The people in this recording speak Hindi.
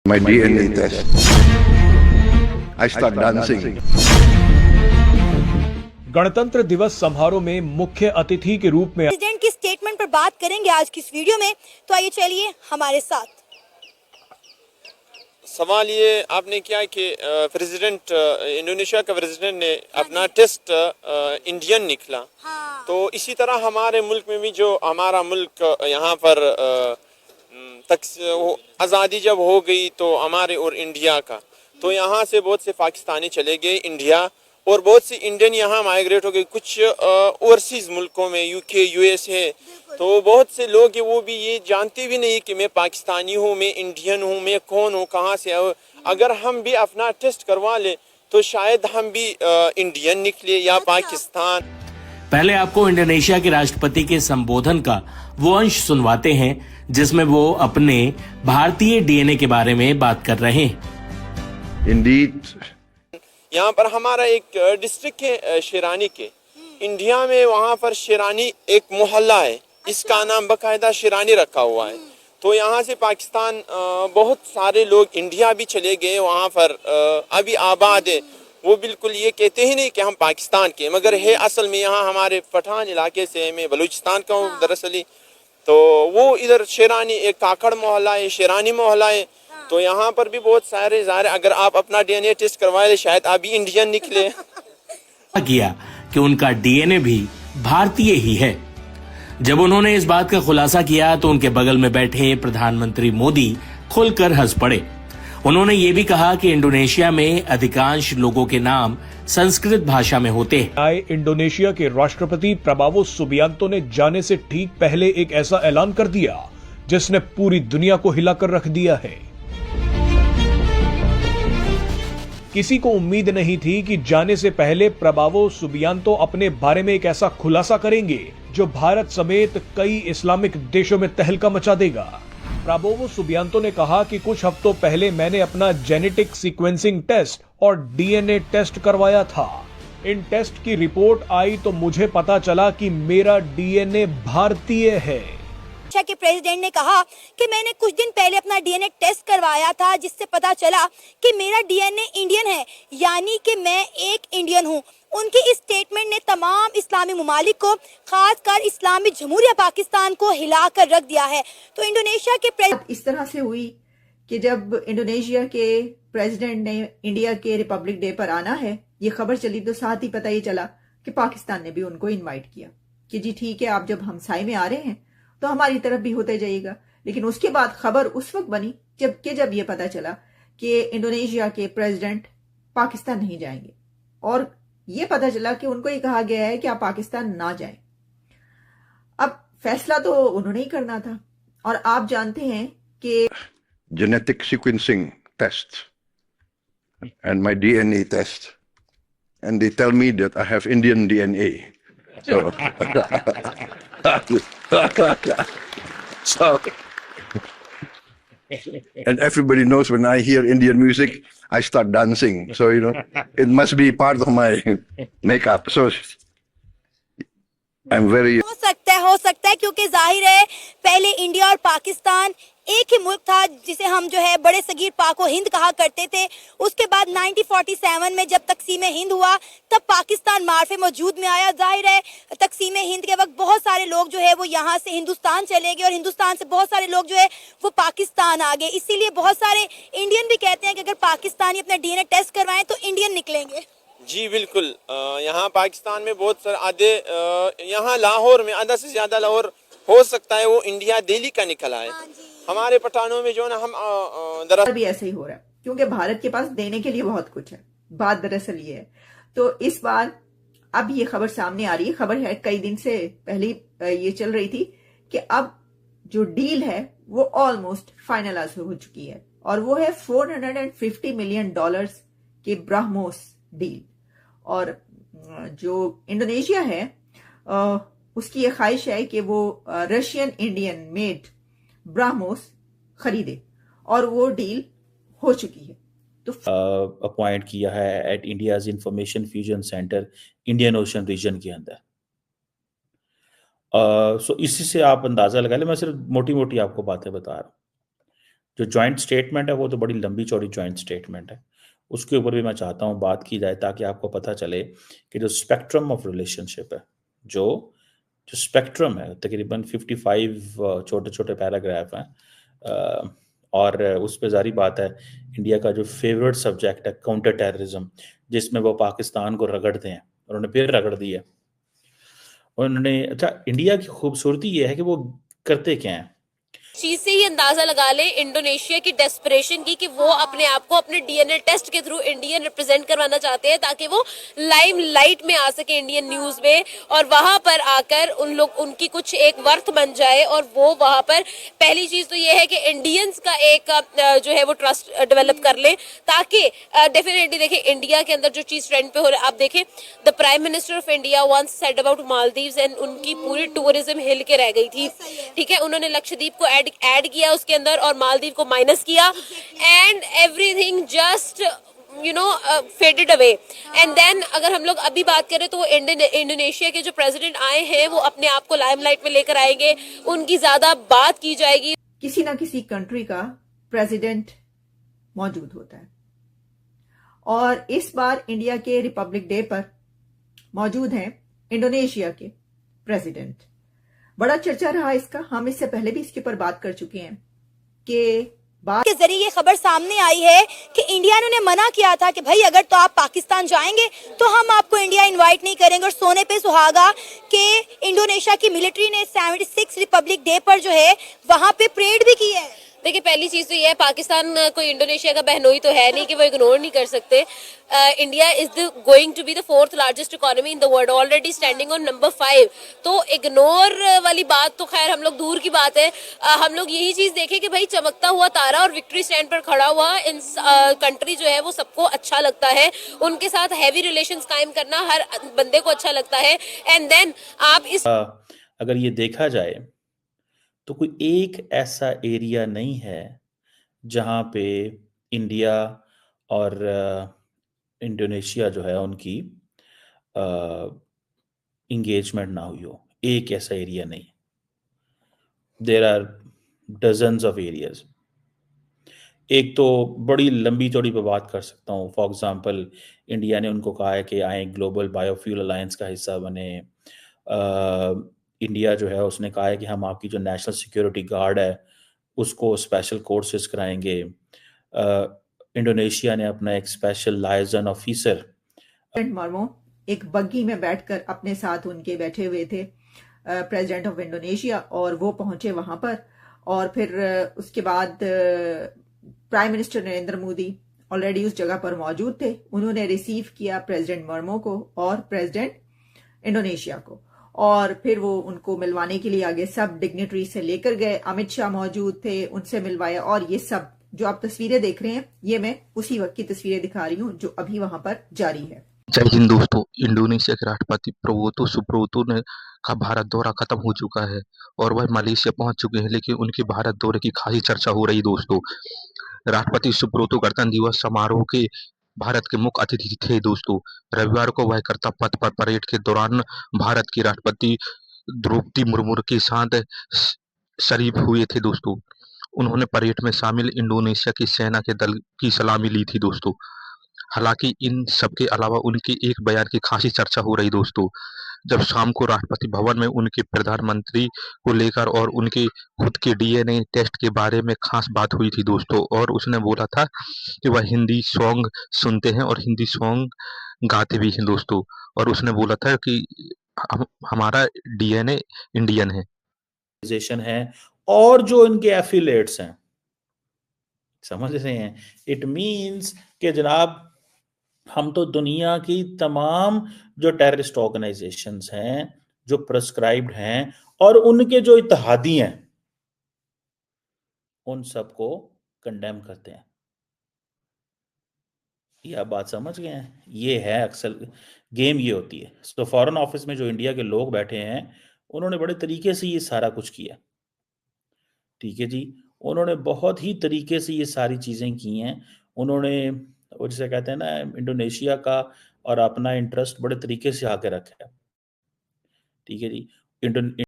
My DNA test. I start dancing. गणतंत्र दिवस समारोह में मुख्य अतिथि के रूप में प्रेसिडेंट की स्टेटमेंट पर बात करेंगे आज की इस वीडियो में, तो आइए चलिए हमारे साथ। सवाल ये आपने किया कि प्रेसिडेंट इंडोनेशिया का प्रेसिडेंट ने अपना टेस्ट इंडियन निकला। हाँ। तो इसी तरह हमारे मुल्क में भी जो हमारा मुल्क यहाँ पर आज़ादी जब हो गई तो हमारे और इंडिया का, तो यहाँ से बहुत से पाकिस्तानी चले गए इंडिया और बहुत से इंडियन यहाँ माइग्रेट हो गए कुछ ओवरसीज़ मुल्कों में, यूके यूएस है। तो बहुत से लोग वो भी ये जानते भी नहीं कि मैं पाकिस्तानी हूँ, मैं इंडियन हूँ, मैं कौन हूँ, कहाँ से आऊँ। अगर हम भी अपना टेस्ट करवा ले तो शायद हम भी इंडियन निकले या पाकिस्तान। पहले आपको इंडोनेशिया के राष्ट्रपति के संबोधन का वो अंश सुनवाते हैं जिसमें वो अपने भारतीय डीएनए के बारे में बात कर रहे हैं। Indeed. यहाँ पर हमारा एक डिस्ट्रिक्ट है शेरानी के, इंडिया में वहाँ पर शेरानी एक मोहल्ला है, इसका नाम बकायदा शेरानी रखा हुआ है। तो यहाँ से पाकिस्तान बहुत सारे लोग इंडिया भी चले गए, वहाँ पर अभी आबाद है। वो बिल्कुल ये कहते ही नहीं कि हम पाकिस्तान के, मगर है असल में यहाँ हमारे पठान इलाके से, मैं बलूचिस्तान का हूँ दरअसल। तो वो इधर शेरानी एक काकड़ मोहल्ला है, शेरानी मोहल्ला है। तो यहाँ पर भी बहुत सारे ज़ाहिर, अगर आप अपना डीएनए टेस्ट करवाए शायद आप भी इंडियन निकले। किया कि उनका डीएनए भी भारतीय ही है। जब उन्होंने इस बात का खुलासा किया तो उनके बगल में बैठे प्रधानमंत्री मोदी खुलकर हंस पड़े। उन्होंने ये भी कहा कि इंडोनेशिया में अधिकांश लोगों के नाम संस्कृत भाषा में होते हैं। आए इंडोनेशिया के राष्ट्रपति प्रबावो सुबियांतो ने जाने से ठीक पहले एक ऐसा ऐलान कर दिया जिसने पूरी दुनिया को हिलाकर रख दिया है। किसी को उम्मीद नहीं थी कि जाने से पहले प्रबावो सुबियांतो अपने बारे में एक ऐसा खुलासा करेंगे जो भारत समेत कई इस्लामिक देशों में तहलका मचा देगा। प्रबावो सुबियांतो ने कहा कि कुछ हफ्तों पहले मैंने अपना जेनेटिक सीक्वेंसिंग टेस्ट और डीएनए टेस्ट करवाया था। इन टेस्ट की रिपोर्ट आई तो मुझे पता चला कि मेरा डीएनए भारतीय है। के प्रेसिडेंट ने कहा कि मैंने कुछ दिन पहले अपना डीएनए टेस्ट करवाया था जिससे पता चला कि मेरा डीएनए इंडियन है, यानी कि मैं एक इंडियन हूं। उनकी इस स्टेटमेंट ने तमाम इस्लामी ममालिक को, खासकर इस्लामी जमहूरिया पाकिस्तान को हिलाकर रख दिया है। तो इंडोनेशिया के प्रेसिडेंट इस तरह से हुई कि जब इंडोनेशिया के प्रेसिडेंट ने इंडिया के रिपब्लिक डे पर आना है, ये खबर चली तो साथ ही पता ये चला कि पाकिस्तान ने भी उनको इन्वाइट किया कि जी ठीक है, आप जब हमसाए में आ रहे हैं तो हमारी तरफ भी होते जाइएगा। लेकिन उसके बाद खबर उस वक्त बनी जब ये पता चला कि इंडोनेशिया के प्रेसिडेंट पाकिस्तान नहीं जाएंगे, और ये पता चला कि उनको ये कहा गया है कि आप पाकिस्तान ना जाएं। अब फैसला तो उन्होंने ही करना था, और आप जानते हैं कि Genetic sequencing test and my DNA test, and they tell me that I have Indian DNA. So, so, and everybody knows when I hear Indian music, I start dancing. So, it must be part of my makeup. So, I'm very... हो सकता है क्योंकि जाहिर है पहले इंडिया और पाकिस्तान एक ही मुल्क था जिसे हम जो है बड़े सगीर पाको हिंद कहा करते थे। उसके बाद 1947 में जब तकसीम हिंद हुआ तब पाकिस्तान मार्फे मौजूद में आया। जाहिर है तकसीम हिंद के वक्त बहुत सारे लोग जो है वो यहाँ से हिंदुस्तान चले गए और हिंदुस्तान से बहुत सारे लोग जो है वो पाकिस्तान आ गए। इसीलिए बहुत सारे इंडियन भी कहते हैं कि अगर पाकिस्तानी अपना डीएनए टेस्ट करवाएं तो इंडियन निकलेंगे। जी बिल्कुल, यहाँ पाकिस्तान में बहुत सारे आधे, यहाँ लाहौर में आधा से ज्यादा लाहौर हो सकता है वो इंडिया दिल्ली का निकला है। हमारे पठानों में जो ना हम दरअसल भी ऐसे ही हो रहा है क्योंकि भारत के पास देने के लिए बहुत कुछ है। बात दरअसल ये है, तो इस बार अब ये खबर सामने आ रही है। खबर है कई दिन से पहले ये चल रही थी कि अब जो डील है वो ऑलमोस्ट फाइनलाइज हो चुकी है, और वो है $450 मिलियन के ब्रह्मोस डील। और जो इंडोनेशिया है उसकी ये ख्वाहिश है कि वो रशियन इंडियन मेड ब्रह्मोस खरीदे, और वो डील हो चुकी है। तो अपॉइंट किया है at India's information fusion centre Indian ocean region के अंदर। सो इसी से आप अंदाजा लगा ले, मैं सिर्फ मोटी मोटी आपको बातें बता रहा हूँ। जो जॉइंट स्टेटमेंट है वो तो बड़ी लंबी चौड़ी जॉइंट स्टेटमेंट है, उसके ऊपर भी मैं चाहता हूँ बात की जाए ताकि आपको पता चले कि जो स्पेक्ट्रम ऑफ रिलेशनशिप है, जो जो स्पेक्ट्रम है, तकरीबन 55 छोटे छोटे पैराग्राफ हैं, और उस पर जारी बात है इंडिया का जो फेवरेट सब्जेक्ट है काउंटर टेररिज्म, जिसमें वो पाकिस्तान को रगड़ते हैं, उन्होंने फिर रगड़ दी है। उन्होंने, अच्छा, इंडिया की खूबसूरती ये है कि वो करते क्या हैं, चीज से ही अंदाजा लगा ले इंडोनेशिया की डेस्परेशन की कि वो अपने आप को अपने डीएनए टेस्ट के थ्रू इंडियन रिप्रेजेंट करवाना चाहते हैं ताकि वो लाइम लाइट में आ सके इंडियन न्यूज में, और वहां पर आकर उनकी कुछ एक वर्थ बन जाए, और वो वहां पर पहली चीज तो ये है कि इंडियंस का एक जो है वो ट्रस्ट डेवलप कर ले, ताकि डेफिनेटली देखिए इंडिया के अंदर जो चीज ट्रेंड पे हो रहा है, आप देखें the prime minister of India once said about Maldives and उनकी पूरी टूरिज्म हिल के रह गई थी, ठीक है, उन्होंने लक्षद्वीप को ऐड किया उसके अंदर और मालदीव को माइनस किया, and everything just faded away. And then अगर हम लोग अभी बात करें तो वो इंडोनेशिया के जो प्रेसिडेंट आए हैं वो अपने आप को लाइमलाइट में लेकर आएंगे, उनकी ज्यादा बात की जाएगी। किसी ना किसी कंट्री का प्रेसिडेंट मौजूद होता है, और इस बार इंडिया के रिपब्लिक डे पर मौजूद हैं इंडोनेशिया के प्रेसिडेंट। बड़ा चर्चा रहा इसका, हम इससे पहले भी इसके ऊपर बात कर चुके हैं कि के जरिए ये खबर सामने आई है कि इंडिया ने मना किया था कि भाई अगर तो आप पाकिस्तान जाएंगे तो हम आपको इंडिया इनवाइट नहीं करेंगे, और सोने पे सुहागा कि इंडोनेशिया की मिलिट्री ने 76 रिपब्लिक डे पर जो है वहां पे परेड भी की है। देखिए पहली चीज तो ये है, पाकिस्तान कोई इंडोनेशिया का बहनोई तो है नहीं कि वो इग्नोर नहीं कर सकते। India is going to be the 4th largest economy in the world, already standing on number 5, तो इग्नोर वाली बात तो खैर हम लोग दूर की बात है। हम लोग यही चीज देखें कि भाई चमकता हुआ तारा और विक्ट्री स्टैंड पर खड़ा हुआ इन कंट्री जो है वो सबको अच्छा लगता है, उनके साथ हैवी रिलेशंस कायम करना हर बंदे को अच्छा लगता है। एंड देन आप इस अगर ये देखा जाए तो कोई एक ऐसा एरिया नहीं है जहाँ पे इंडिया और इंडोनेशिया जो है उनकी इंगेजमेंट ना हुई हो। एक ऐसा एरिया नहीं, there are dozens of areas. एक तो बड़ी लंबी चौड़ी पे बात कर सकता हूँ, फॉर एग्जांपल इंडिया ने उनको कहा है कि आए ग्लोबल बायोफ्यूल अलायंस का हिस्सा बने। इंडिया जो है उसने कहा है कि हम आपकी जो नेशनल सिक्योरिटी गार्ड है उसको स्पेशल कोर्सेज कराएंगे। इंडोनेशिया ने अपना एक स्पेशल लायजन ऑफिसर मर्मो एक बग्गी में बैठकर अपने साथ उनके बैठे हुए थे प्रेसिडेंट ऑफ इंडोनेशिया, और वो पहुंचे वहां पर, और फिर उसके बाद prime minister Narendra Modi already उस जगह पर मौजूद थे। उन्होंने रिसीव किया प्रेसिडेंट मर्मो को और प्रेसिडेंट इंडोनेशिया को, और फिर वो उनको मिलवाने के लिए आगे सब डिग्नेटरी से लेकर गए। अमित शाह मौजूद थे, उनसे मिलवाया, और ये सब जो आप तस्वीरें देख रहे हैं ये मैं उसी वक्त की तस्वीरें दिखा रही हूँ जो अभी वहां पर जारी है। जय हिंद दोस्तों। इंडोनेशिया के राष्ट्रपति प्रबोवो सुबियांतो ने का भारत दौरा खत्म हो चुका है और वह मलेशिया पहुंच चुके हैं, लेकिन उनके भारत दौरे की खासी चर्चा हो रही दोस्तों। राष्ट्रपति सुब्रतो गणतंत्र दिवस समारोह के भारत के मुख्य अतिथि थे दोस्तों। रविवार को वह कर्तव्य पथ पर परेड के दौरान भारत की राष्ट्रपति द्रौपदी मुर्मू के साथ शरीक हुए थे दोस्तों। उन्होंने परेड में शामिल इंडोनेशिया की सेना के दल की सलामी ली थी दोस्तों। हालांकि इन सबके अलावा उनके एक बयान की खासी चर्चा हो रही दोस्तों। जब शाम को राष्ट्रपति भवन में उनके प्रधानमंत्री को लेकर और उनके खुद के डीएनए टेस्ट के बारे में खास बात हुई थी दोस्तों, और उसने बोला था कि वह हिंदी सॉन्ग सुनते हैं और हिंदी सॉन्ग गाते भी हैं दोस्तों, और उसने बोला था कि हमारा डीएनए इंडियन है और जो इनके एफिलिएट्स हैं, समझ रहे हैं, इट मींस कि जनाब हम तो दुनिया की तमाम जो टेररिस्ट ऑर्गेनाइजेशंस हैं जो प्रेस्क्राइब्ड हैं और उनके जो इत्तेहादी हैं उन सबको कंडेम करते हैं। ये आप बात समझ गए हैं? ये है अक्सर गेम, ये होती है। तो फॉरेन ऑफिस में जो इंडिया के लोग बैठे हैं उन्होंने बड़े तरीके से ये सारा कुछ किया, ठीक है जी। उन्होंने बहुत ही तरीके से ये सारी चीजें की हैं। उन्होंने वो जिसे कहते हैं ना इंडोनेशिया का और अपना इंटरेस्ट बड़े तरीके से आके रखा है, ठीक है जी।